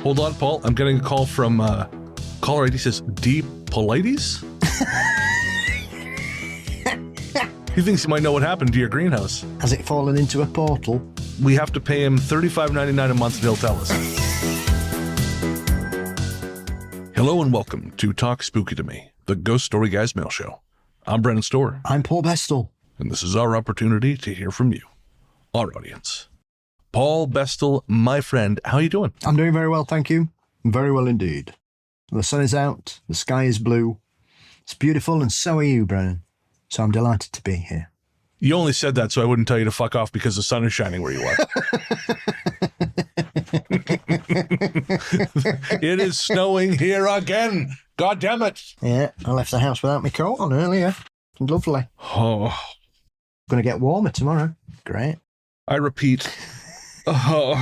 Hold on, Paul. I'm getting a call from caller ID says D. Polites. He thinks he might know what happened to your greenhouse. Has it fallen into a portal? We have to pay him $35.99 a month and he'll tell us. Hello and welcome to Talk Spooky to Me, the Ghost Story Guys mail show. I'm Brennan Storr. I'm Paul Bestel. And this is our opportunity to hear from you, our audience. Paul Bestel, my friend, how are you doing? I'm doing very well, thank you. Very well indeed. The sun is out, the sky is blue. It's beautiful, and so are you, Brennan. So I'm delighted to be here. You only said that so I wouldn't tell you to fuck off because the sun is shining where you are. It is snowing here again. God damn it. Yeah, I left the house without my coat on earlier. Lovely. Oh. Going to get warmer tomorrow. Great. I repeat. Oh.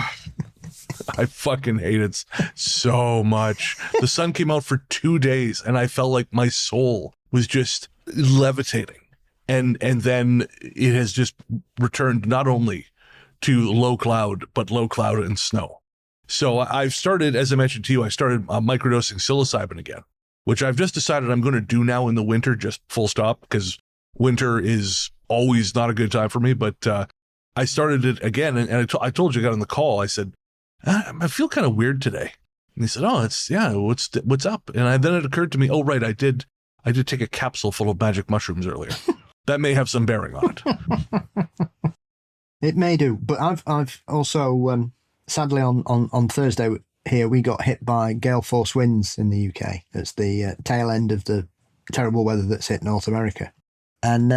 I fucking hate it so much. The sun came out for 2 days and I felt like my soul was just levitating. And then it has just returned not only to low cloud, but low cloud and snow. So I've started, as I mentioned to you, I started microdosing psilocybin again, which I've just decided I'm going to do now in the winter, just full stop, because winter is always not a good time for me. But I started it again, and I told you, I got on the call, I said, I feel kind of weird today. And he said, what's up? And then it occurred to me, oh, right, I did take a capsule full of magic mushrooms earlier. That may have some bearing on it. It may do, but I've also, sadly on Thursday here, we got hit by gale force winds in the UK. It's the tail end of the terrible weather that's hit North America. And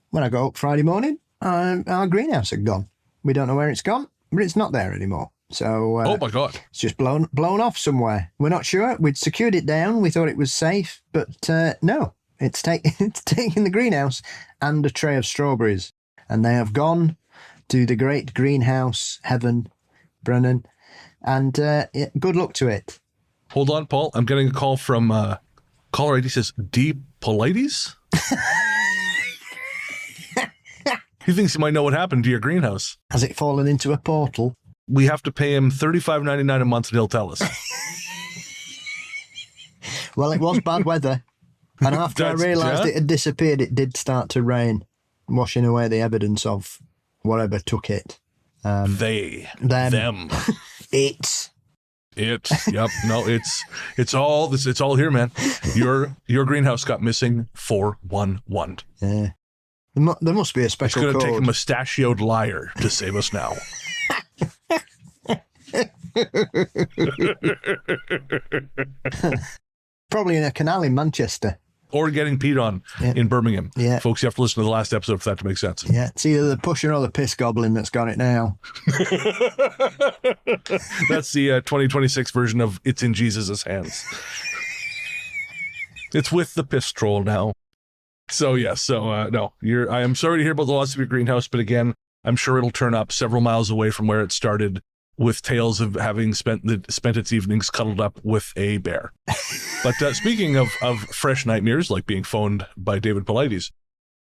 when I got up Friday morning, our greenhouse had gone. We don't know where it's gone, but it's not there anymore. So oh my God, it's just blown off somewhere. We're not sure. We'd secured it down. We thought it was safe, but no, it's taken the greenhouse and a tray of strawberries, and they have gone to the great greenhouse heaven, Brennan. And good luck to it. Hold on, Paul. I'm getting a call from caller ID says D. Polites. He thinks he might know what happened to your greenhouse. Has it fallen into a portal? We have to pay him $35.99 a month and he'll tell us. Well, it was bad weather. And after I realised it had disappeared, it did start to rain, washing away the evidence of whatever took it. Them. It. Yep. No, it's all here, man. Your greenhouse got missing 411. Yeah. There must be a special code. It's going to take a mustachioed liar to save us now. Probably in a canal in Manchester. Or getting peed on in Birmingham. Yeah. Folks, you have to listen to the last episode for that to make sense. Yeah, it's either the pusher or the piss goblin that's got it now. That's the 2026 version of It's in Jesus' Hands. It's with the piss troll now. So, yes. No. I am sorry to hear about the loss of your greenhouse, but again, I'm sure it'll turn up several miles away from where it started, with tales of having spent its evenings cuddled up with a bear. But speaking of fresh nightmares, like being phoned by David Polites,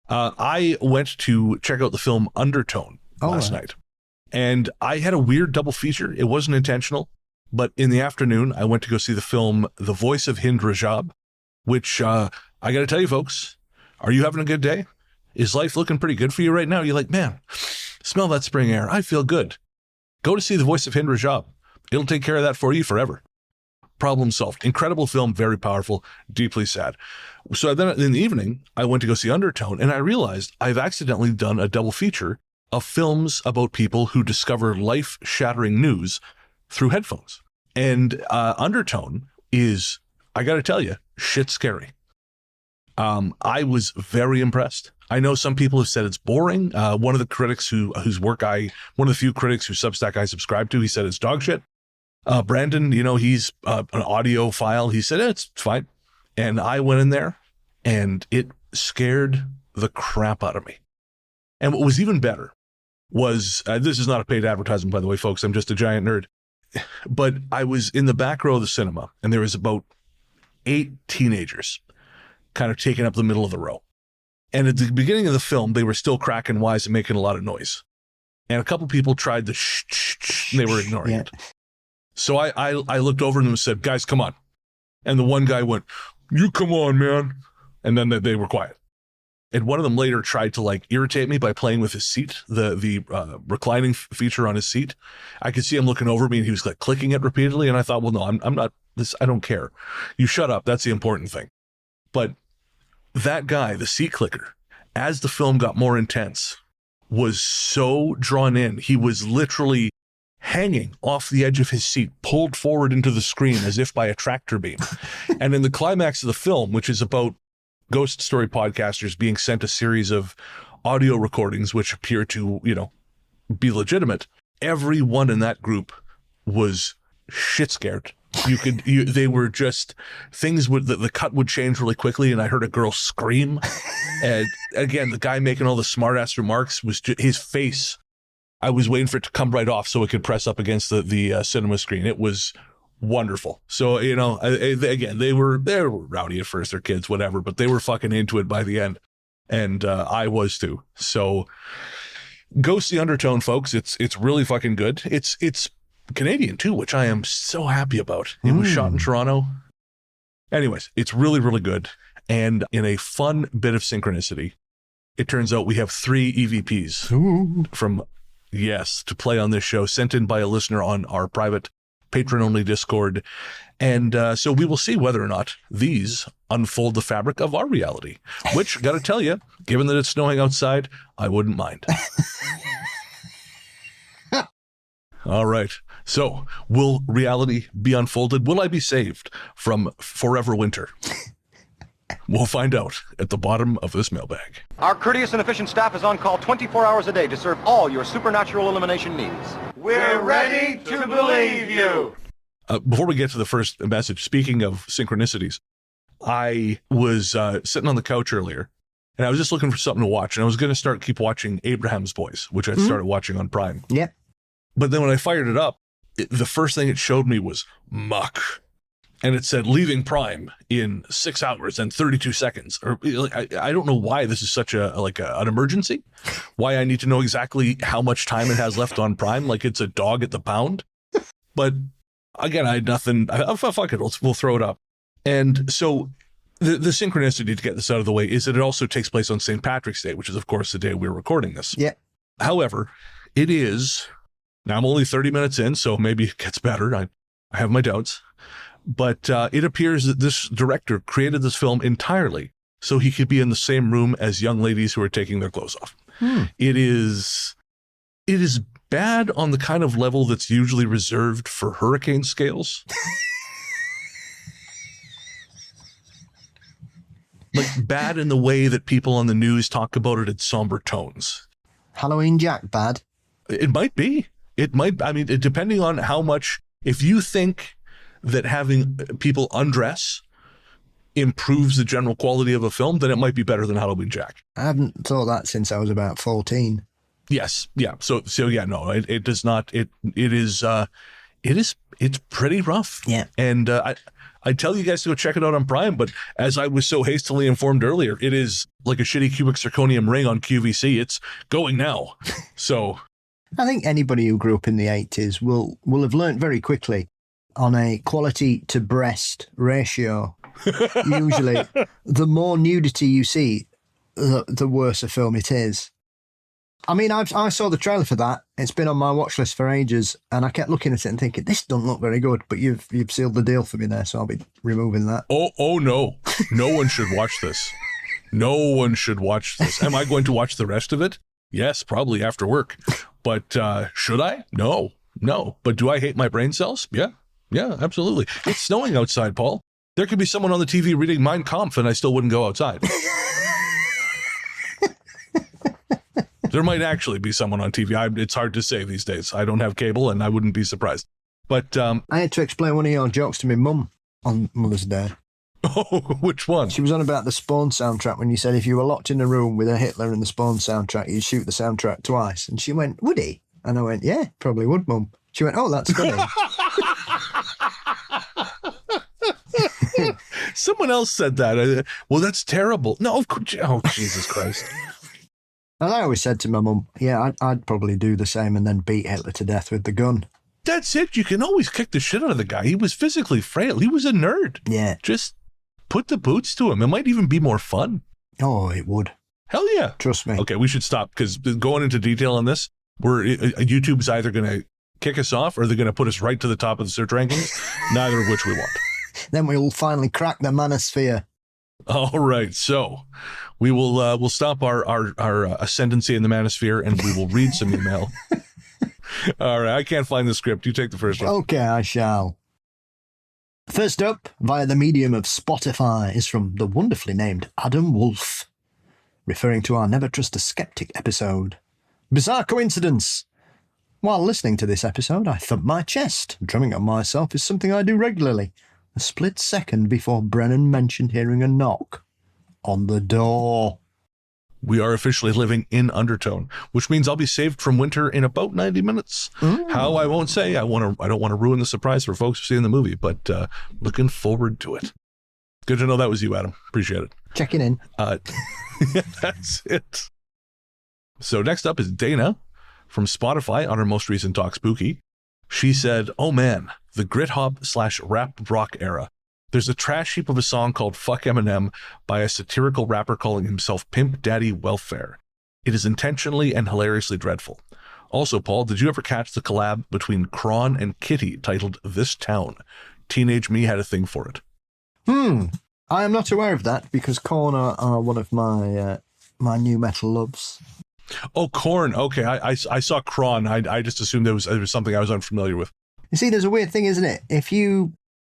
I went to check out the film Undertone last night. And I had a weird double feature. It wasn't intentional, but in the afternoon, I went to go see the film The Voice of Hind Rajab, which I got to tell you, folks, are you having a good day? Is life looking pretty good for you right now? You're like, man, smell that spring air. I feel good. Go to see The Voice of Hind Rajab. It'll take care of that for you forever. Problem solved. Incredible film, very powerful, deeply sad. So then in the evening, I went to go see Undertone, and I realized I've accidentally done a double feature of films about people who discover life-shattering news through headphones. And Undertone is, I got to tell you, shit scary. I was very impressed. I know some people have said it's boring. One of the critics one of the few critics whose Substack I subscribe to, he said it's dog shit. Brandon, he's an audio file. He said, it's fine. And I went in there and it scared the crap out of me. And what was even better was, this is not a paid advertisement, by the way, folks. I'm just a giant nerd. But I was in the back row of the cinema and there was about 8 teenagers kind of taking up the middle of the row. And at the beginning of the film, they were still cracking wise and making a lot of noise. And a couple people tried the shh, and they were ignoring it. So I looked over at them and said, guys, come on. And the one guy went, you come on, man. And then they were quiet. And one of them later tried to like irritate me by playing with his seat, the reclining feature on his seat. I could see him looking over me and he was like clicking it repeatedly. And I thought, well, no, I'm not this. I don't care. You shut up. That's the important thing. But that guy, the seat clicker, as the film got more intense, was so drawn in. He was literally hanging off the edge of his seat, pulled forward into the screen as if by a tractor beam. And in the climax of the film, which is about ghost story podcasters being sent a series of audio recordings which appear to, be legitimate, everyone in that group was shit scared. They were just, the cut would change really quickly, and I heard a girl scream. And again, the guy making all the smart ass remarks was his face. I was waiting for it to come right off so it could press up against the cinema screen. It was wonderful. So, again, they were rowdy at first, they're kids, whatever, but they were fucking into it by the end. And I was too. So go see Undertone, folks. It's really fucking good. It's Canadian too, which I am so happy about. It was shot in Toronto. Anyways, it's really, really good. And in a fun bit of synchronicity, it turns out we have 3 EVPs to play on this show, sent in by a listener on our private patron-only Discord. And so we will see whether or not these unfold the fabric of our reality, which, got to tell you, given that it's snowing outside, I wouldn't mind. All right. So will reality be unfolded? Will I be saved from forever winter? We'll find out at the bottom of this mailbag. Our courteous and efficient staff is on call 24 hours a day to serve all your supernatural elimination needs. We're ready to believe you. Before we get to the first message, speaking of synchronicities, I was sitting on the couch earlier, and I was just looking for something to watch, and I was going to keep watching Abraham's Boys, which I started watching on Prime. Yep. But then when I fired it up, the first thing it showed me was Muck. And it said leaving Prime in 6 hours and 32 seconds. Or I don't know why this is such an emergency. Why I need to know exactly how much time it has left on Prime, like it's a dog at the pound. But again, I had nothing. Fuck it, we'll throw it up. And so the synchronicity, to get this out of the way, is that it also takes place on St. Patrick's Day, which is of course the day we're recording this. Yeah. However, it is. Now I'm only 30 minutes in, so maybe it gets better. I have my doubts. But it appears that this director created this film entirely so he could be in the same room as young ladies who are taking their clothes off. It is bad on the kind of level that's usually reserved for hurricane scales. Like bad in the way that people on the news talk about it in somber tones. Halloween Jack bad? It might be. It might. I mean, depending on how much, if you think that having people undress improves the general quality of a film, then it might be better than Halloween Jack. I haven't thought that since I was about 14. Yes. Yeah. So yeah, no, it does not. It's pretty rough. Yeah. And I tell you guys to go check it out on Prime, but as I was so hastily informed earlier, it is like a shitty cubic zirconium ring on QVC. It's going now. So I think anybody who grew up in the 80s will have learnt very quickly on a quality to breast ratio. Usually, the more nudity you see, the worse a film it is. I mean, I saw the trailer for that. It's been on my watch list for ages, and I kept looking at it and thinking, this doesn't look very good, but you've sealed the deal for me there, so I'll be removing that. Oh no. No one should watch this. No one should watch this. Am I going to watch the rest of it? Yes, probably after work. But should I? No. But do I hate my brain cells? Yeah, absolutely. It's snowing outside, Paul. There could be someone on the TV reading Mein Kampf and I still wouldn't go outside. There might actually be someone on TV. It's hard to say these days. I don't have cable and I wouldn't be surprised. But I had to explain one of your jokes to my mum on Mother's Day. Oh, which one? She was on about the Spawn soundtrack when you said if you were locked in a room with a Hitler and the Spawn soundtrack, you'd shoot the soundtrack twice. And she went, would he? And I went, yeah, probably would, Mum. She went, oh, that's funny. Someone else said that. Well, that's terrible. No, of course. Oh, Jesus Christ. And I always said to my mum, yeah, I'd probably do the same and then beat Hitler to death with the gun. That's it. You can always kick the shit out of the guy. He was physically frail. He was a nerd. Yeah. Just put the boots to him. It might even be more fun. Oh, it would. Hell yeah. Trust me. Okay, we should stop because going into detail on this, YouTube's either going to kick us off or they're going to put us right to the top of the search rankings, neither of which we want. Then we'll finally crack the manosphere. All right, so we will we'll stop our ascendancy in the manosphere and we will read some email. All right, I can't find the script. You take the first one. Okay, I shall. First up, via the medium of Spotify, is from the wonderfully named Adam Wolf, referring to our Never Trust a Skeptic episode. Bizarre coincidence. While listening to this episode, I thumped my chest. Drumming on myself is something I do regularly. A split second before Brennan mentioned hearing a knock on the door. We are officially living in undertone, which means I'll be saved from winter in about 90 minutes. How, I won't say. I don't want to ruin the surprise for folks who see in the movie, but looking forward to it. Good to know that was you, Adam. Appreciate it. Checking in. That's it. So next up is Dana from Spotify on her most recent Talk Spooky. She said, "Oh man, the grit hop / rap rock era. There's a trash heap of a song called Fuck Eminem by a satirical rapper calling himself Pimp Daddy Welfare. It is intentionally and hilariously dreadful. Also, Paul, did you ever catch the collab between Kron and Kitty titled This Town? Teenage me had a thing for it." I am not aware of that because Korn are one of my my new metal loves. Oh, Korn. Okay, I saw Kron. I just assumed it was something I was unfamiliar with. You see, there's a weird thing, isn't it? If you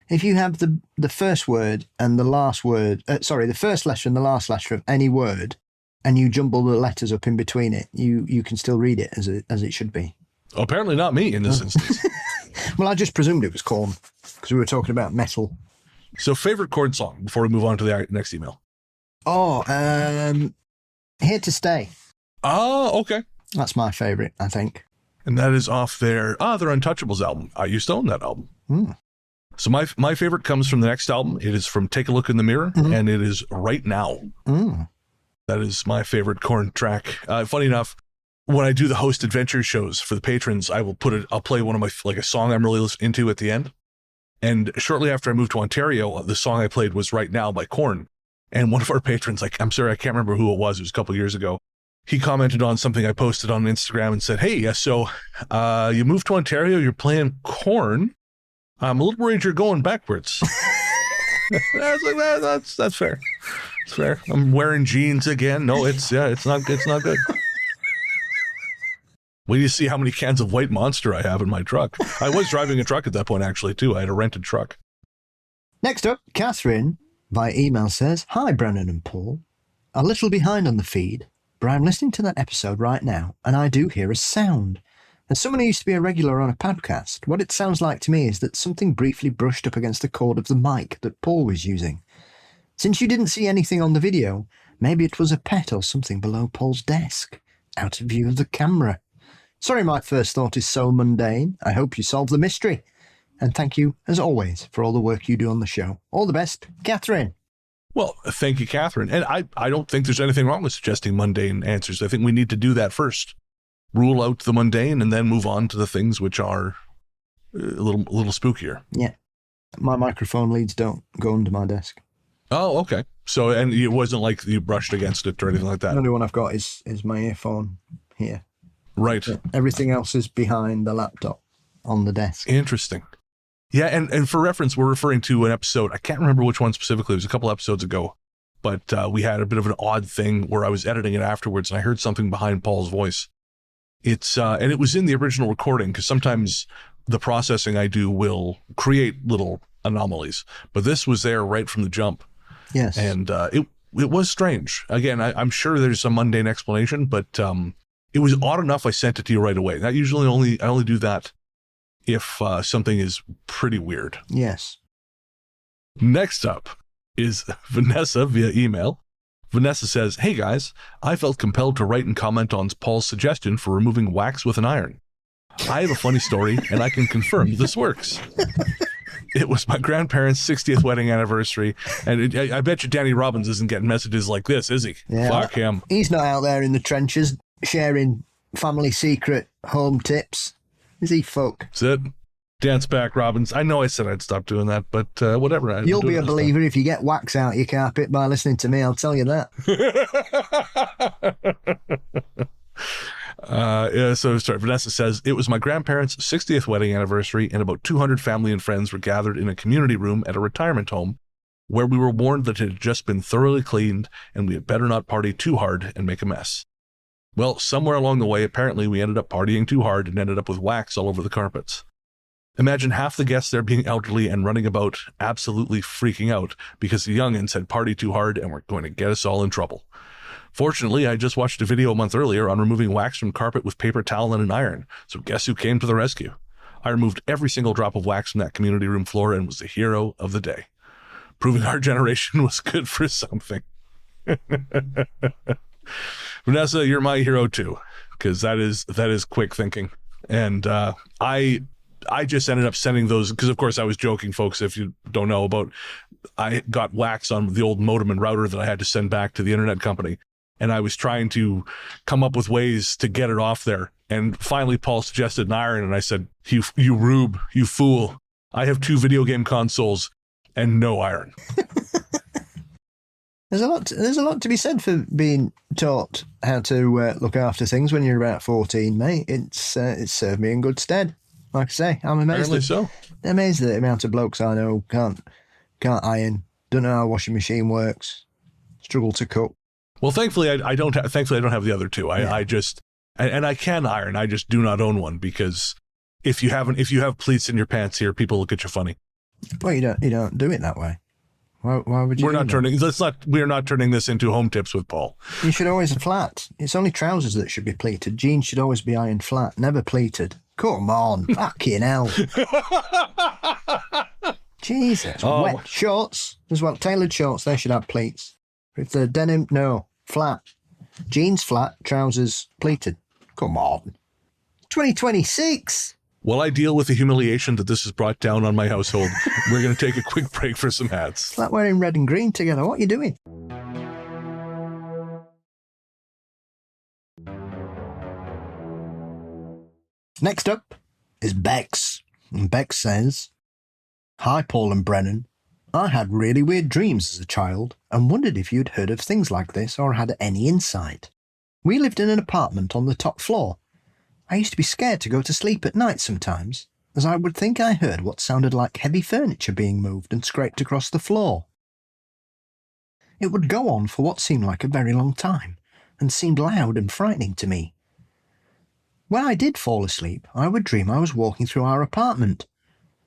have the first word and the last word, the first letter and the last letter of any word, and you jumble the letters up in between it, you can still read it as it should be. Apparently not me in this instance. Well, I just presumed it was Korn because we were talking about metal. So, favorite Korn song before we move on to the next email. Oh, Here to Stay. Oh, okay. That's my favorite, I think. And that is off their Untouchables album. I used to own that album. So my favorite comes from the next album. It is from Take a Look in the Mirror, and it is Right Now. That is my favorite Korn track. Funny enough, when I do the host adventure shows for the patrons, I'll play one of my, a song I'm really into at the end. And shortly after I moved to Ontario, the song I played was Right Now by Korn. And one of our patrons, I'm sorry, I can't remember who it was a couple of years ago. He commented on something I posted on Instagram and said, "Hey, so you moved to Ontario, you're playing Korn. I'm a little worried you're going backwards." I was like, that's fair. It's fair. I'm wearing jeans again. No, it's not good. Well, you see how many cans of White Monster I have in my truck. I was driving a truck at that point, actually, too. I had a rented truck. Next up, Catherine, via email, says, "Hi, Brennan and Paul. A little behind on the feed, but I'm listening to that episode right now, and I do hear a sound. As someone who used to be a regular on a podcast, what it sounds like to me is that something briefly brushed up against the cord of the mic that Paul was using. Since you didn't see anything on the video, maybe it was a pet or something below Paul's desk, out of view of the camera. Sorry, my first thought is so mundane. I hope you solve the mystery. And thank you, as always, for all the work you do on the show. All the best, Catherine." Well, thank you, Catherine. And I don't think there's anything wrong with suggesting mundane answers. I think we need to do that first. Rule out the mundane and then move on to the things which are a little spookier. Yeah. My microphone leads don't go under my desk. Oh, okay. So, and it wasn't like you brushed against it or anything like that? The only one I've got is my earphone here. Right. Everything else is behind the laptop on the desk. Interesting. Yeah, and for reference, we're referring to an episode. I can't remember which one specifically. It was a couple episodes ago. But we had a bit of an odd thing where I was editing it afterwards, and I heard something behind Paul's voice. It's and it was in the original recording, because sometimes the processing I do will create little anomalies. But this was there right from the jump. Yes. And it was strange. Again, I'm sure there's some mundane explanation, but it was odd enough I sent it to you right away. That usually I only do that if something is pretty weird. Yes. Next up is Vanessa via email. Vanessa says, "Hey guys, I felt compelled to write and comment on Paul's suggestion for removing wax with an iron. I have a funny story, and I can confirm this works. It was my grandparents' 60th wedding anniversary, and I bet you Danny Robbins isn't getting messages like this, is he? Yeah. Fuck him. He's not out there in the trenches sharing family secret home tips. Is he, fuck? That's it. Dance back, Robbins. I know I said I'd stop doing that, but whatever. You'll be a believer if you get wax out your carpet by listening to me, I'll tell you that. So sorry, Vanessa says, it was my grandparents' 60th wedding anniversary, and about 200 family and friends were gathered in a community room at a retirement home where we were warned that it had just been thoroughly cleaned and we had better not party too hard and make a mess. Well, somewhere along the way, apparently we ended up partying too hard and ended up with wax all over the carpets. Imagine half the guests there being elderly and running about absolutely freaking out because the youngins had partied too hard and were going to get us all in trouble. Fortunately, I just watched a video a month earlier on removing wax from carpet with paper towel and an iron, so guess who came to the rescue? I removed every single drop of wax from that community room floor and was the hero of the day. Proving our generation was good for something. Vanessa, you're my hero too, because that is quick thinking. And I just ended up sending those, because of course I was joking, folks, if you don't know about, I got wax on the old modem and router that I had to send back to the internet company. And I was trying to come up with ways to get it off there. And finally, Paul suggested an iron, and I said, you rube, you fool. I have 2 video game consoles and no iron. There's a lot to be said for being taught how to look after things when you're about 14, mate. It's served me in good stead. Like I say, I'm amazed. Amazed at the amount of blokes I know can't iron, don't know how a washing machine works, struggle to cook. Well, thankfully, I don't have the other 2. I just I can iron. I just do not own one, because if you have pleats in your pants here, people look at you funny. Well, you don't do it that way. Why would you? We're not turning this into home tips with Paul. You should always flat. It's only trousers that should be pleated. Jeans should always be ironed flat, never pleated. Come on, fucking hell. Jesus. Wet shorts as well. Tailored shorts, they should have pleats. If they're denim, no, flat. Jeans flat, trousers pleated. Come on. 2026. While I deal with the humiliation that this has brought down on my household, we're going to take a quick break for some ads. It's like wearing red and green together. What are you doing? Next up is Bex. And Bex says, "Hi, Paul and Brennan. I had really weird dreams as a child and wondered if you'd heard of things like this or had any insight. We lived in an apartment on the top floor. I used to be scared to go to sleep at night sometimes, as I would think I heard what sounded like heavy furniture being moved and scraped across the floor. It would go on for what seemed like a very long time and seemed loud and frightening to me. When I did fall asleep, I would dream I was walking through our apartment,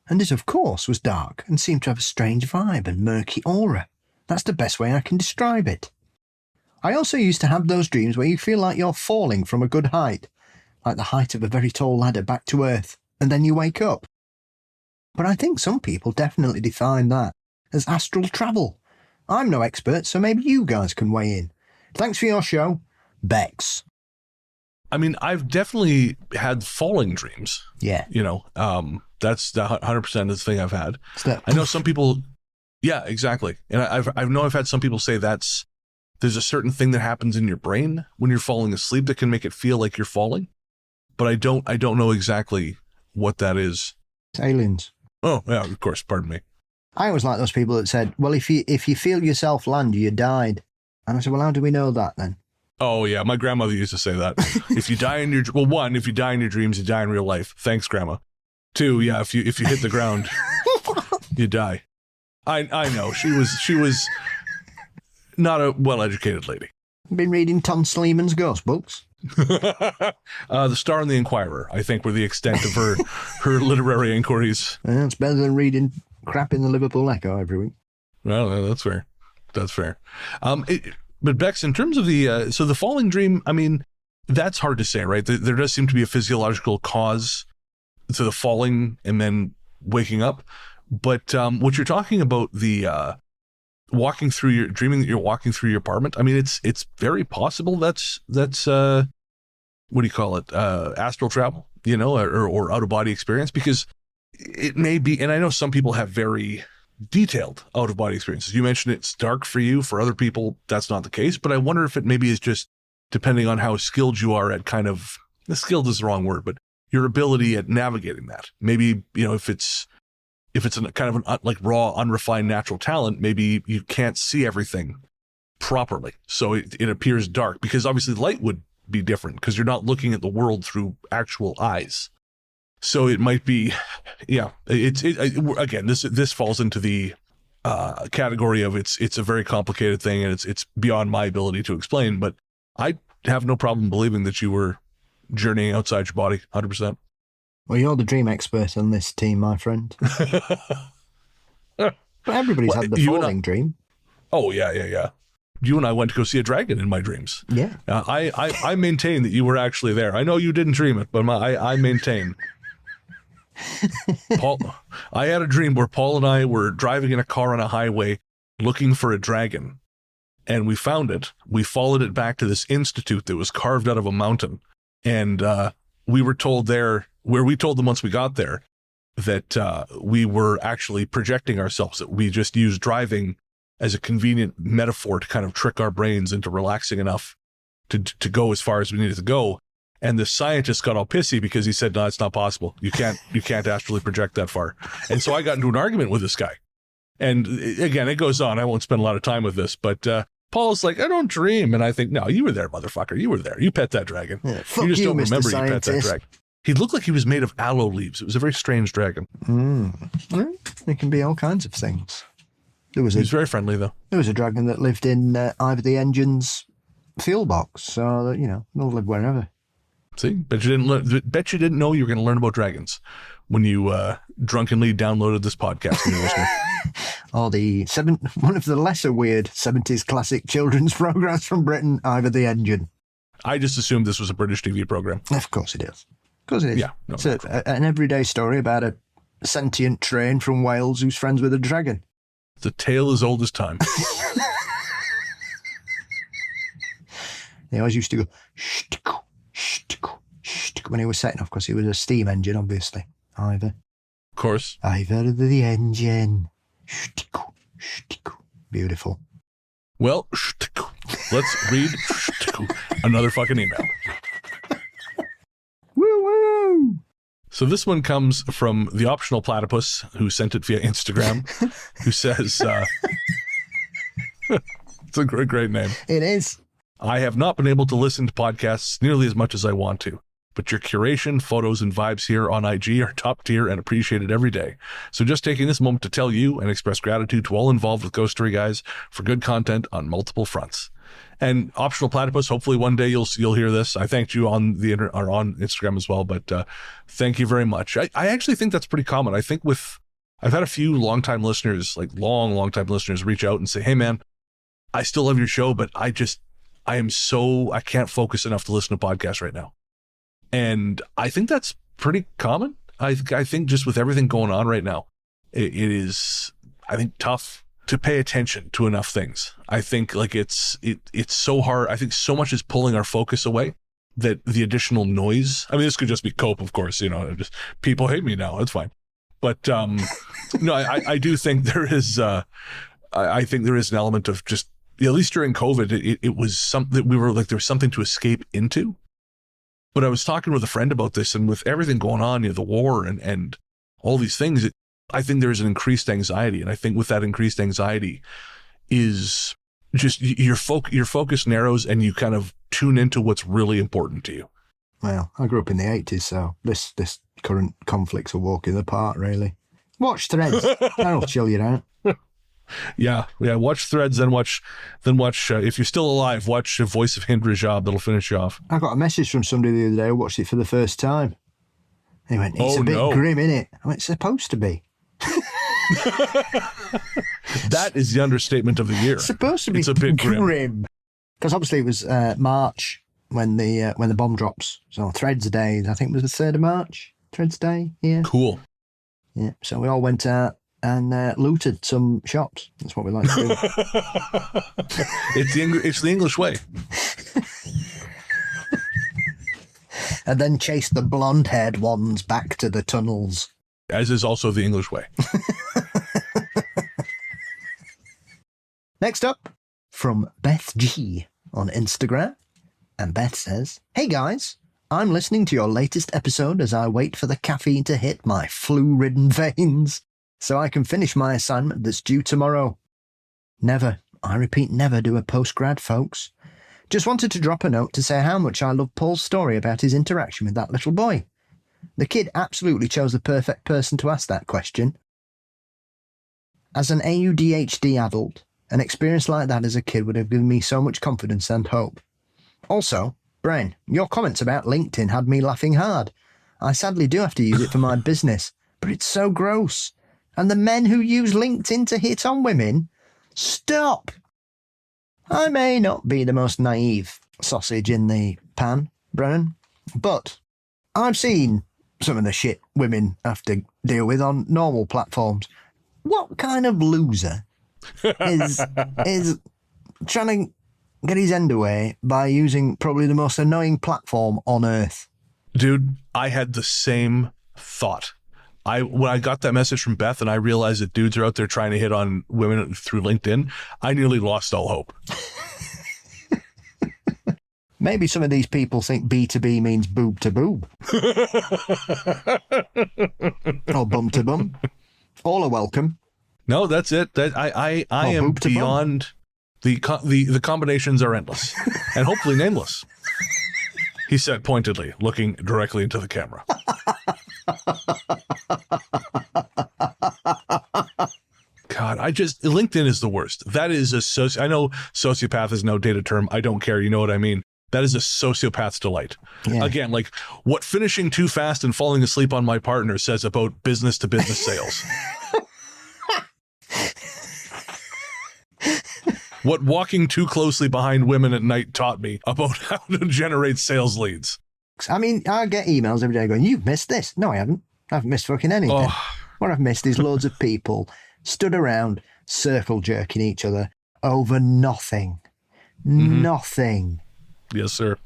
and it of course was dark and seemed to have a strange vibe and murky aura. That's the best way I can describe it. I also used to have those dreams where you feel like you're falling from a good height, like the height of a very tall ladder back to earth, and then you wake up. But I think some people definitely define that as astral travel. I'm no expert, so maybe you guys can weigh in. Thanks for your show, Bex." I mean, I've definitely had falling dreams. Yeah. That's the 100% of the thing I've had. I know some people, yeah, exactly. And I've had some people say there's a certain thing that happens in your brain when you're falling asleep that can make it feel like you're falling. But I don't know exactly what that is. It's aliens. Oh, yeah, of course. Pardon me. I always like those people that said, well, if you feel yourself land, you died. And I said, well, how do we know that then? Oh, yeah. My grandmother used to say that. If you die in your dreams, you die in real life. Thanks, Grandma. 2, yeah, if you hit the ground, you die. I know. She was not a well-educated lady. Been reading Tom Sleeman's ghost books? The Star and the Inquirer, I think, were the extent of her literary inquiries. Yeah, it's better than reading crap in the Liverpool Echo every week. Well, that's fair. That's fair. But Bex, in terms of the falling dream, I mean, that's hard to say, right? There does seem to be a physiological cause to the falling and then waking up. But what you're talking about, the dreaming that you're walking through your apartment, I mean, it's very possible that's what do you call it? Astral travel, or out of body experience, because it may be, and I know some people have very detailed out of body experiences. You mentioned it's dark for you. For other people, that's not the case. But I wonder if it maybe is just depending on how skilled you are at skilled is the wrong word, but your ability at navigating that. Maybe, if it's a kind of an like raw, unrefined natural talent, maybe you can't see everything properly. So it appears dark, because obviously light would be different because you're not looking at the world through actual eyes. So it might be, again, this falls into the category of it's a very complicated thing, and it's beyond my ability to explain, but I have no problem believing that you were journeying outside your body 100%. Well, you're the dream expert on this team, my friend. But everybody's had the falling dream. Oh, yeah. You and I went to go see a dragon in my dreams. Yeah. I maintain that you were actually there. I know you didn't dream it, but I maintain. Paul, I had a dream where Paul and I were driving in a car on a highway looking for a dragon, and we found it. We followed it back to this institute that was carved out of a mountain, and we were told there, where we told them once we got there, that we were actually projecting ourselves, that we just used driving as a convenient metaphor to kind of trick our brains into relaxing enough to go as far as we needed to go. And the scientist got all pissy because he said, no, it's not possible. You can't astrally project that far. And so I got into an argument with this guy. And again, it goes on. I won't spend a lot of time with this, but Paul's like, I don't dream. And I think, no, you were there, motherfucker. You were there. You pet that dragon. Yeah, you just don't remember Mr. you pet that dragon. He looked like he was made of aloe leaves. It was a very strange dragon. Well, it can be all kinds of things. He was very friendly, though. There was a dragon that lived in Ivor the Engine's fuel box. So, they'll live wherever. See, bet you didn't know you were going to learn about dragons when you drunkenly downloaded this podcast. Or one of the lesser weird 70s classic children's programs from Britain, Ivor the Engine. I just assumed this was a British TV program. Of course it is. Of course it is. Yeah, no, it's an everyday story about a sentient train from Wales who's friends with a dragon. It's a tale as old as time. They always used to go, when he was setting off, because he was a steam engine, obviously. Ivor. Of course. Ivor the Engine. Beautiful. Well, let's read another fucking email. Woo woo! So this one comes from the Optional Platypus, who sent it via Instagram, who says, it's a great name. It is. I have not been able to listen to podcasts nearly as much as I want to, but your curation, photos, and vibes here on IG are top tier and appreciated every day. So just taking this moment to tell you and express gratitude to all involved with Ghost Story Guys for good content on multiple fronts. And Optional Platypus, hopefully one day you'll hear this. I thanked you on on Instagram as well, but thank you very much. I actually think that's pretty common. I think I've had a few longtime listeners, like long-time listeners, reach out and say, hey man, I still love your show, but I can't focus enough to listen to podcasts right now. And I think that's pretty common. I think just with everything going on right now, it is, I think, tough to pay attention to enough things. I think it's so hard. I think so much is pulling our focus away that the additional noise, I mean, this could just be cope, of course, just people hate me now. It's fine. But no, I do think there is, I think there is an element of just, at least during COVID, it was something that we were like, there was something to escape into. But I was talking with a friend about this, and with everything going on, the war and all these things, I think there's an increased anxiety. And I think with that increased anxiety is just your focus narrows and you kind of tune into what's really important to you. Well, I grew up in the 80s, so this current conflict's a walk in the park, really. Watch Threads. That'll chill you out. Yeah. Watch Threads, then watch. If you're still alive, watch The Voice of Hind Rajab. That'll finish you off. I got a message from somebody the other day who watched it for the first time. He went, "It's a bit grim, innit?" I went, "It's supposed to be." That is the understatement of the year. It's supposed to be. It's a bit grim. Because obviously it was March when the bomb drops. So Threads Day, I think it was the 3rd of March. Threads Day, yeah. Cool. Yeah. So we all went out and looted some shops. That's what we like to do. It's the English way. And then chase the blonde-haired ones back to the tunnels. As is also the English way. Next up, from Beth G on Instagram. And Beth says, "Hey guys, I'm listening to your latest episode as I wait for the caffeine to hit my flu-ridden veins so I can finish my assignment that's due tomorrow. Never, I repeat, never do a postgrad, folks. Just wanted to drop a note to say how much I love Paul's story about his interaction with that little boy. The kid absolutely chose the perfect person to ask that question. As an AUDHD adult, an experience like that as a kid would have given me so much confidence and hope. Also, Bren, your comments about LinkedIn had me laughing hard. I sadly do have to use it for my business, but it's so gross. And the men who use LinkedIn to hit on women? Stop! I may not be the most naive sausage in the pan, Brennan, but I've seen some of the shit women have to deal with on normal platforms. What kind of loser is trying to get his end away by using probably the most annoying platform on earth? Dude, I had the same thought. When I got that message from Beth and I realized that dudes are out there trying to hit on women through LinkedIn, I nearly lost all hope. Maybe some of these people think B2B means boob to boob. Or bum to bum. All are welcome. No, that's it. I am beyond the combinations are endless and hopefully nameless. He said pointedly, looking directly into the camera. God, LinkedIn is the worst. That is I know sociopath is no data term. I don't care. You know what I mean? That is a sociopath's delight. Yeah. Again, like what finishing too fast and falling asleep on my partner says about business to business sales. What walking too closely behind women at night taught me about how to generate sales leads. I mean, I get emails every day going, "You've missed this." No, I haven't. I haven't missed fucking anything. What I've missed is loads of people stood around circle jerking each other over nothing. Mm-hmm. Nothing. Yes, sir.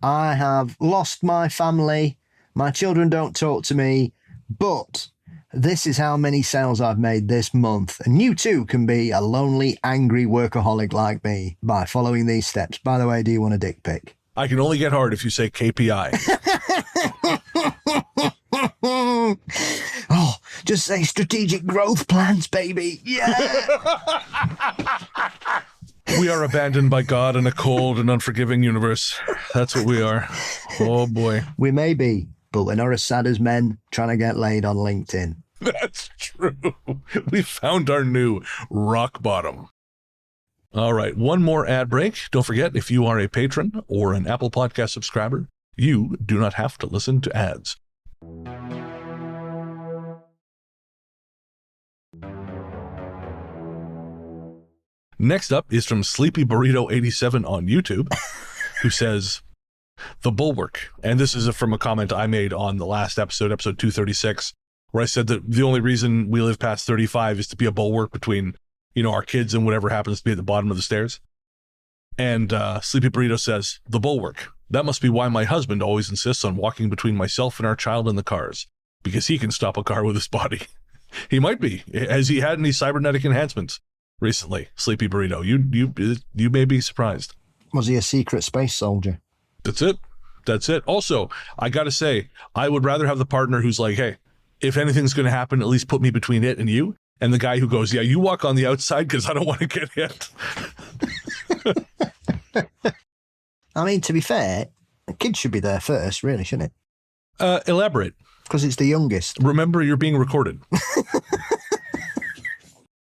I have lost my family. My children don't talk to me, but this is how many sales I've made this month. And you too can be a lonely, angry workaholic like me by following these steps. By the way, do you want a dick pic? I can only get hard if you say KPI. Oh, just say strategic growth plans, baby. Yeah. We are abandoned by God in a cold and unforgiving universe. That's what we are. Oh, boy. We may be, but we're not as sad as men trying to get laid on LinkedIn. That's true. We found our new rock bottom. All right, one more ad break. Don't forget, if you are a patron or an Apple Podcast subscriber, you do not have to listen to ads. Next up is from Sleepy Burrito 87 on YouTube, who says, "The Bulwark." And this is from a comment I made on the last episode 236, where I said that the only reason we live past 35 is to be a bulwark between, our kids and whatever happens to be at the bottom of the stairs. And Sleepy Burrito says, "The Bulwark. That must be why my husband always insists on walking between myself and our child in the cars, because he can stop a car with his body." He might be. Has he had any cybernetic enhancements recently, Sleepy Burrito? You may be surprised. Was he a secret space soldier? That's it. Also, I got to say, I would rather have the partner who's like, "Hey, if anything's going to happen, at least put me between it and you." And the guy who goes, "Yeah, you walk on the outside because I don't want to get hit." I mean, to be fair, the kid should be there first, really, shouldn't it? Elaborate. Because it's the youngest. Remember, you're being recorded.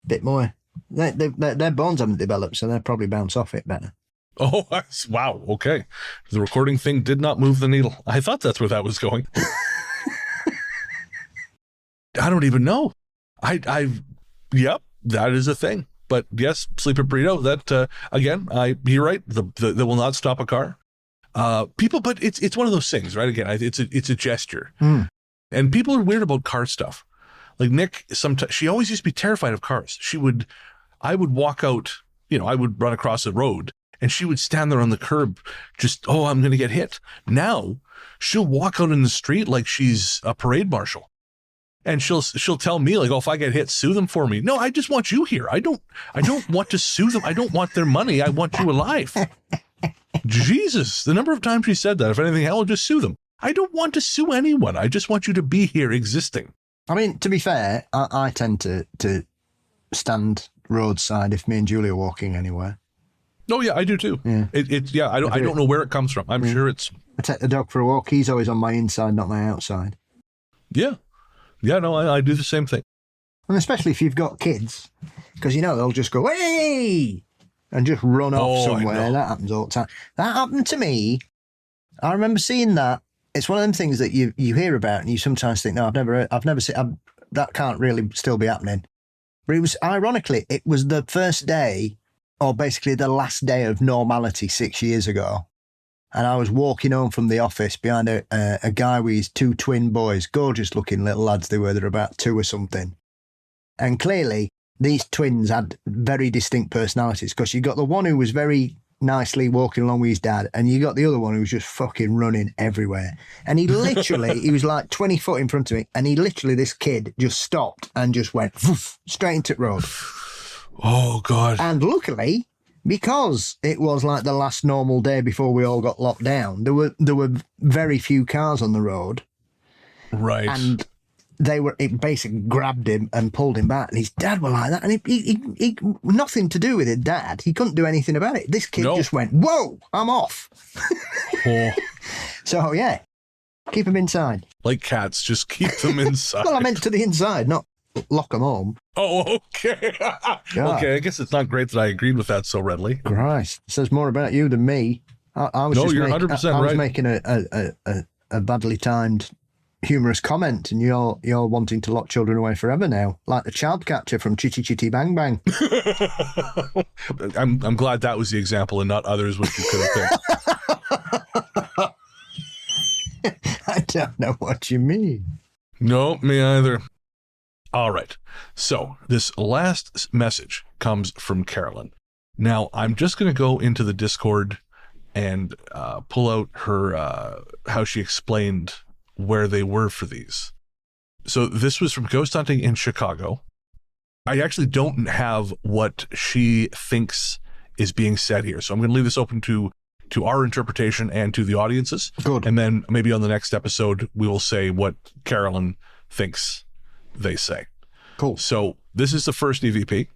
Bit more. Their bones haven't developed, so they'll probably bounce off it better. Oh, wow. Okay. The recording thing did not move the needle. I thought that's where that was going. I don't even know. Yep, that is a thing. But yes, Sleepy Burrito, that, again, you're right. That will not stop a car. People, but it's one of those things, right? Again, it's a gesture. Mm. And people are weird about car stuff. Like Nick, sometimes she always used to be terrified of cars. I would walk out, I would run across a road and she would stand there on the curb just, I'm going to get hit. Now she'll walk out in the street like she's a parade marshal. And she'll tell me like, if I get hit, sue them for me. No, I just want you here. I don't want to sue them. I don't want their money. I want you alive. Jesus, the number of times she said that, if anything, hell, I'll just sue them. I don't want to sue anyone. I just want you to be here existing. I mean, to be fair, I tend to stand roadside if me and Julie are walking anywhere. Oh yeah, I do too. Yeah, I don't know where it comes from. I'm sure it's. I take the dog for a walk. He's always on my inside, not my outside. Yeah, no, I do the same thing. And especially if you've got kids, because they'll just go hey and just run off somewhere. That happens all the time. That happened to me. I remember seeing that. It's one of them things that you hear about and you sometimes think, no, I've never seen that. Can't really still be happening. But it was ironically, it was the first day, or basically the last day of normality 6 years ago. And I was walking home from the office behind a guy with his 2 twin boys, gorgeous looking little lads they were. They're about 2 or something. And clearly these twins had very distinct personalities, because you got the one who was very nicely walking along with his dad, and you got the other one who was just fucking running everywhere. And he literally, he was like 20 foot in front of me, and this kid just stopped and just went straight into the road. Oh, God. And luckily, because it was like the last normal day before we all got locked down, there were very few cars on the road. Right. And it basically grabbed him and pulled him back. And his dad were like that. And he nothing to do with it, dad. He couldn't do anything about it. This kid just went, whoa, I'm off. Oh. So, yeah, keep them inside. Like cats, just keep them inside. Well, I meant to the inside, not lock them home. Oh, okay. Okay, I guess it's not great that I agreed with that so readily. Christ. It says more about you than me. I was you're 100% right. I was making a badly timed humorous comment, and you're wanting to lock children away forever now, like the child catcher from Chitty Chitty Bang Bang. I'm glad that was the example and not others which you could have picked. I don't know what you mean. No, me either. All right. So this last message comes from Carolyn. Now, I'm just going to go into the Discord and pull out her how she explained where they were for these. So this was from Ghost Hunting in Chicago. I actually don't have what she thinks is being said here. So I'm going to leave this open to our interpretation and to the audiences. Good. And then maybe on the next episode, we will say what Carolyn thinks they say. Cool. So this is the first EVP.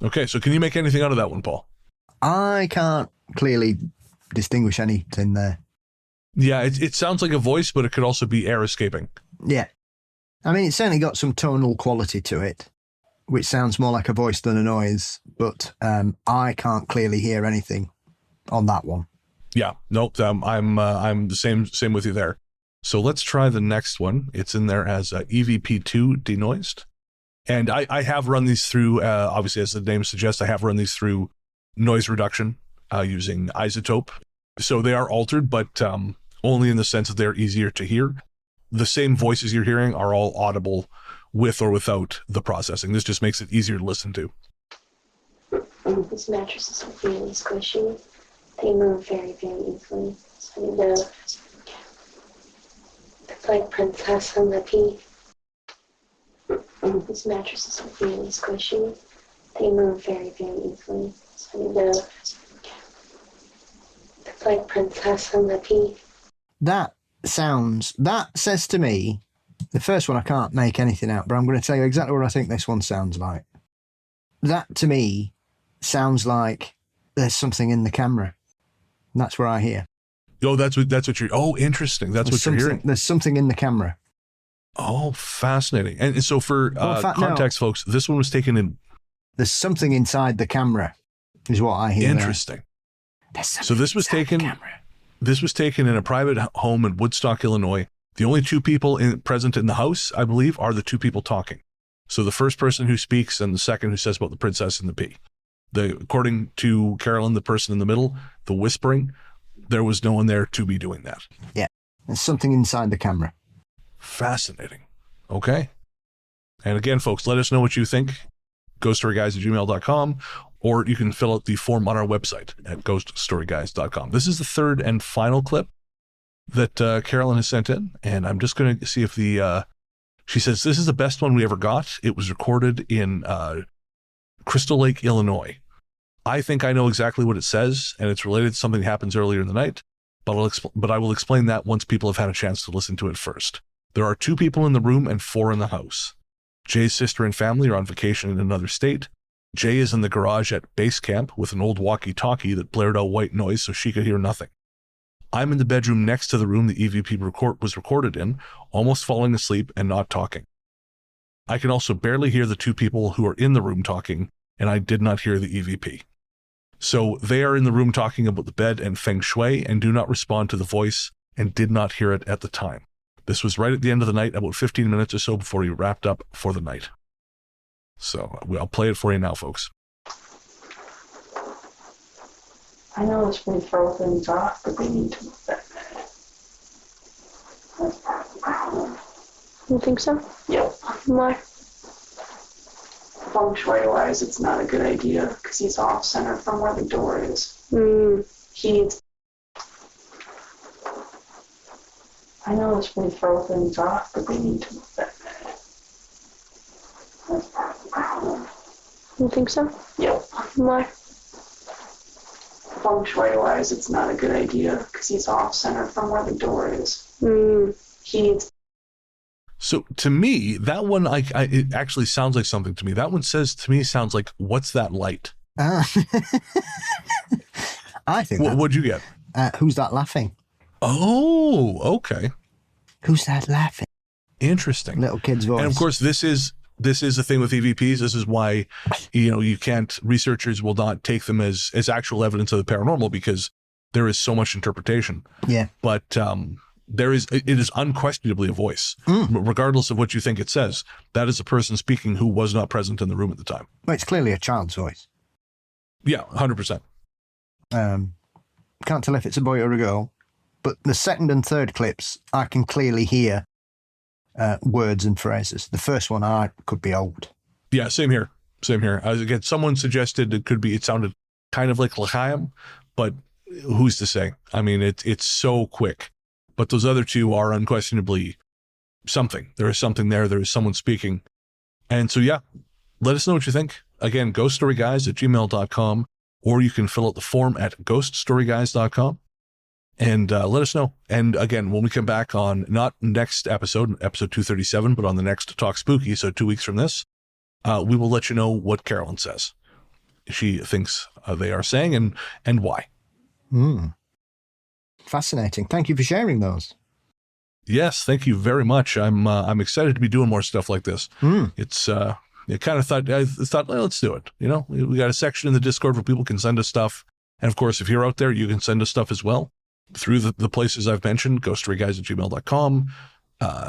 Okay, so can you make anything out of that one, Paul? I can't clearly distinguish anything there. Yeah, it sounds like a voice, but it could also be air escaping. Yeah. I mean, it's certainly got some tonal quality to it, which sounds more like a voice than a noise, but I can't clearly hear anything on that one. Yeah, nope, I'm the same with you there. So let's try the next one. It's in there as EVP2 denoised. And I have run these through, obviously, as the name suggests, I have run these through noise reduction using isotope. So they are altered, but only in the sense that they're easier to hear. The same voices you're hearing are all audible with or without the processing. This just makes it easier to listen to. These mattresses are really squishy. They move very, very easily. So you know, it's like Princess and the Pea. These mattresses are really squishy. They move very, very easily. So you know, it's like Princess and the Pea. That says to me, the first one I can't make anything out, but I'm going to tell you exactly what I think this one sounds like. That to me sounds like there's something in the camera. And that's where I hear. Oh, that's what you're. Oh, interesting. That's you're hearing. There's something in the camera. Oh, fascinating. And so for context, folks, this one was taken in. There's something inside the camera, is what I hear. Interesting. So this was taken. This was taken in a private home in Woodstock, Illinois. The only 2 people present in the house, I believe, are the 2 people talking. So the first person who speaks and the second who says about the princess and the pea. According to Carolyn, the person in the middle, the whispering, there was no one there to be doing that. Yeah, there's something inside the camera. Fascinating. Okay. And again, folks, let us know what you think. ghoststoryguys@gmail.com, or you can fill out the form on our website at ghoststoryguys.com. This is the third and final clip that Carolyn has sent in, and I'm just going to see if she says, this is the best one we ever got. It was recorded in Crystal Lake, Illinois. I think I know exactly what it says, and it's related to something that happens earlier in the night, but I will explain that once people have had a chance to listen to it first. There are 2 people in the room and 4 in the house. Jay's sister and family are on vacation in another state. Jay is in the garage at base camp with an old walkie-talkie that blared out white noise so she could hear nothing. I'm in the bedroom next to the room the EVP was recorded in, almost falling asleep and not talking. I can also barely hear the 2 people who are in the room talking, and I did not hear the EVP. So they are in the room talking about the bed and feng shui and do not respond to the voice and did not hear it at the time. This was right at the end of the night, about 15 minutes or so before he wrapped up for the night. So I'll play it for you now, folks. I know it's when throw things off, but they need to move that. You think so? Yep. Why? Feng shui-wise, it's not a good idea because he's off center from where the door is. He needs. I know it's when throw things off, but they need to move that. You think so? Yep. Why? Feng shui-wise, it's not a good idea because he's off center from where the door is. He needs. So to me, that one, it actually sounds like something to me. That one sounds like, what's that light? I think What'd you get? Who's that laughing? Oh, okay. Who's that laughing? Interesting. Little kid's voice. And of course, this is the thing with EVPs. This is why, researchers will not take them as actual evidence of the paranormal because there is so much interpretation. Yeah. But it is unquestionably a voice, regardless of what you think it says. That is a person speaking who was not present in the room at the time. Well, it's clearly a child's voice. Yeah, 100%. Can't tell if it's a boy or a girl, but the second and third clips, I can clearly hear words and phrases. The first one, I could be old. Yeah, same here. Again, someone suggested it sounded kind of like L'chaim, but who's to say? I mean, it's so quick. But those other 2 are unquestionably something. There is something there. There is someone speaking. And so, yeah, let us know what you think. Again, ghoststoryguys@gmail.com, or you can fill out the form at ghoststoryguys.com and let us know. And again, when we come back on not next episode 237, but on the next Talk Spooky, so 2 weeks from this, we will let you know what Carolyn says. She thinks they are saying and why. Fascinating. Thank you for sharing those. Yes, thank you very much. I'm excited to be doing more stuff like this. It's I thought, well, let's do it. We got a section in the Discord where people can send us stuff, and of course, if you're out there, you can send us stuff as well through the places I've mentioned, ghoststoryguys@gmail.com.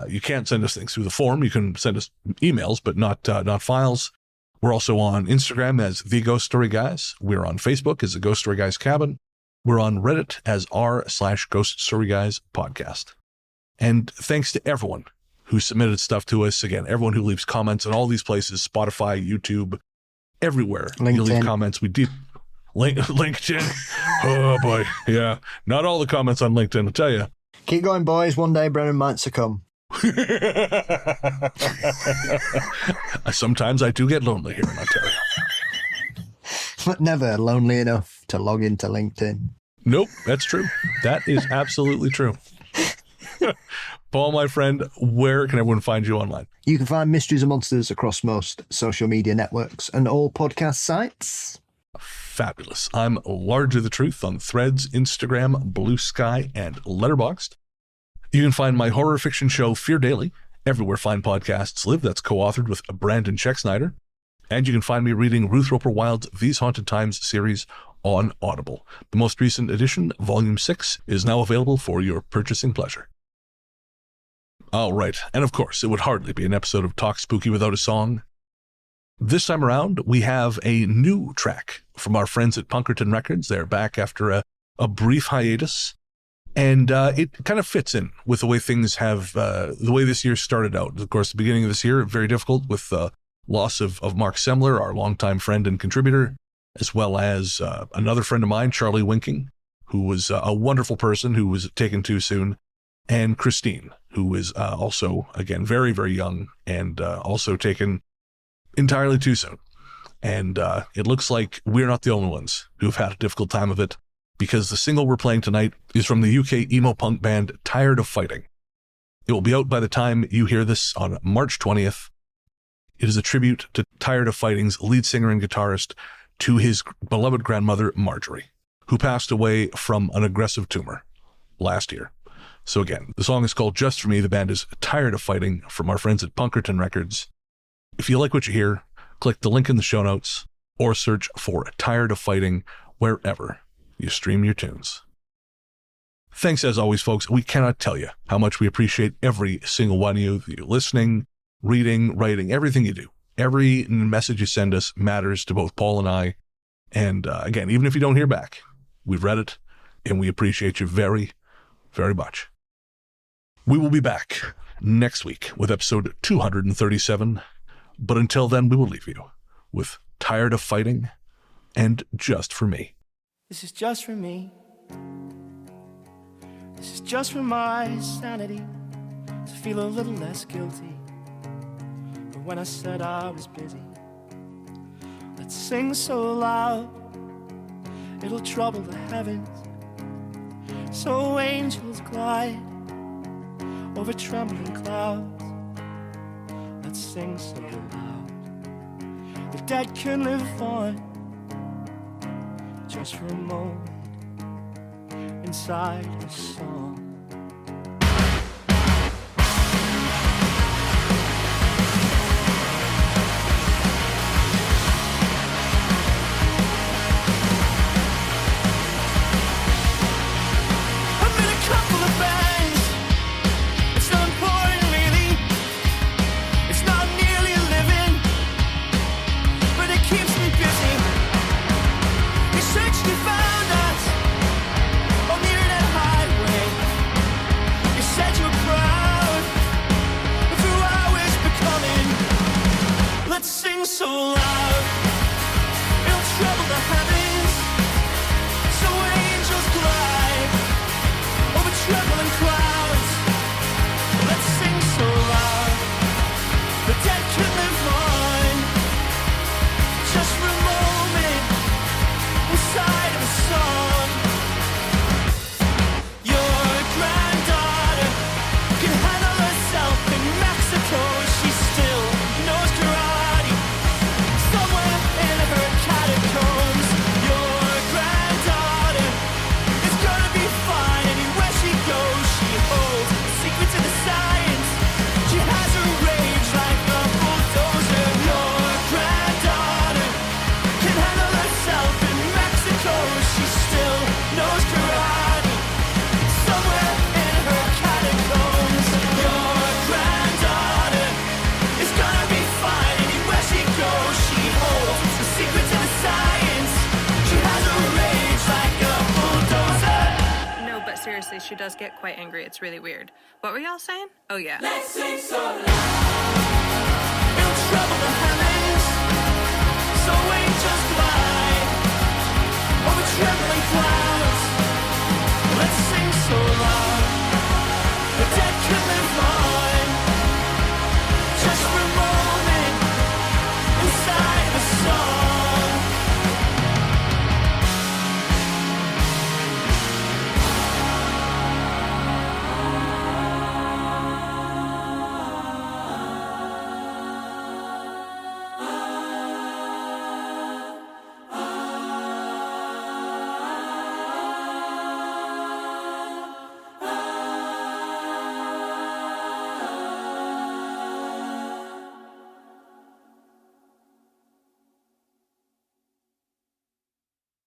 You can't send us things through the form. You can send us emails, but not files. We're also on Instagram as The Ghost Story Guys. We're on Facebook as The Ghost Story Guys Cabin. We're on Reddit as r/Ghost Story Guys Podcast. And thanks to everyone who submitted stuff to us. Again, everyone who leaves comments in all these places, Spotify, YouTube, everywhere. LinkedIn. You leave comments. LinkedIn. Oh boy. Yeah. Not all the comments on LinkedIn, I'll tell you. Keep going, boys. One day Brennan might succumb. Sometimes I do get lonely here in Ontario. But never lonely enough to log into LinkedIn. Nope, that's true. That is absolutely true. Paul, my friend, where can everyone find you online? You can find Mysteries and Monsters across most social media networks and all podcast sites. Fabulous. I'm Largely the Truth on Threads, Instagram, Blue Sky, and Letterboxd. You can find my horror fiction show, Fear Daily, everywhere fine podcasts live. That's co-authored with Brandon Scheck-Snyder. And you can find me reading Ruth Roper Wild's These Haunted Times series on Audible. The most recent edition, Volume 6, is now available for your purchasing pleasure. All right, and of course, it would hardly be an episode of Talk Spooky without a song. This time around, we have a new track from our friends at Punkerton Records. They're back after a brief hiatus, and it kind of fits in with the way things have, the way this year started out. Of course, the beginning of this year, very difficult with the loss of Mark Semler, our longtime friend and contributor, as well as another friend of mine, Charlie Winking, who was a wonderful person who was taken too soon, and Christine, who is also, again, very, very young and also taken entirely too soon. And it looks like we're not the only ones who've had a difficult time of it, because the single we're playing tonight is from the UK emo punk band Tired of Fighting. It will be out by the time you hear this on March 20th. It is a tribute to Tired of Fighting's lead singer and guitarist to his beloved grandmother, Marjorie, who passed away from an aggressive tumor last year. So again, the song is called Just For Me. The band is Tired of Fighting, from our friends at Punkerton Records. If you like what you hear, click the link in the show notes or search for Tired of Fighting wherever you stream your tunes. Thanks as always, folks. We cannot tell you how much we appreciate every single one of you listening, reading, writing, everything you do. Every message you send us matters to both Paul and I. And again, even if you don't hear back, we've read it and we appreciate you very, very much. We will be back next week with episode 237. But until then, we will leave you with Tired of Fighting and Just For Me. This is just for me. This is just for my sanity, to feel a little less guilty. But when I said I was busy, let's sing so loud it'll trouble the heavens. So angels glide over trembling clouds. Let's sing so loud the dead can live on, just for a moment inside a song. I'm in a couple of bands. It's not important really. It's not nearly a living, but it keeps me busy. You searched and found us on the internet highway. You said you were proud of who I was becoming. Let's sing so loud it'll trouble the heavens. So angels glide over trembling clouds. Let's sing so loud the dead can live on, just for a moment inside of a song. Your granddaughter can handle herself in Mexico. She still knows karate somewhere in her catacombs. Your granddaughter is gonna be fine anywhere she goes. She holds the secret to the science. She has a rage like a bulldozer. Your granddaughter can handle herself in Mexico. She still knows karate somewhere in her catacombs. Your granddaughter is gonna be fine anywhere she goes. She holds the secret to the science. She has a rage like a bulldozer. No, but seriously, she does get quite angry. It's really weird. What were y'all saying? Oh, yeah. Let's sing so loud it'll trouble the heavens. So angels glide over trembling clouds. Let's sing so loud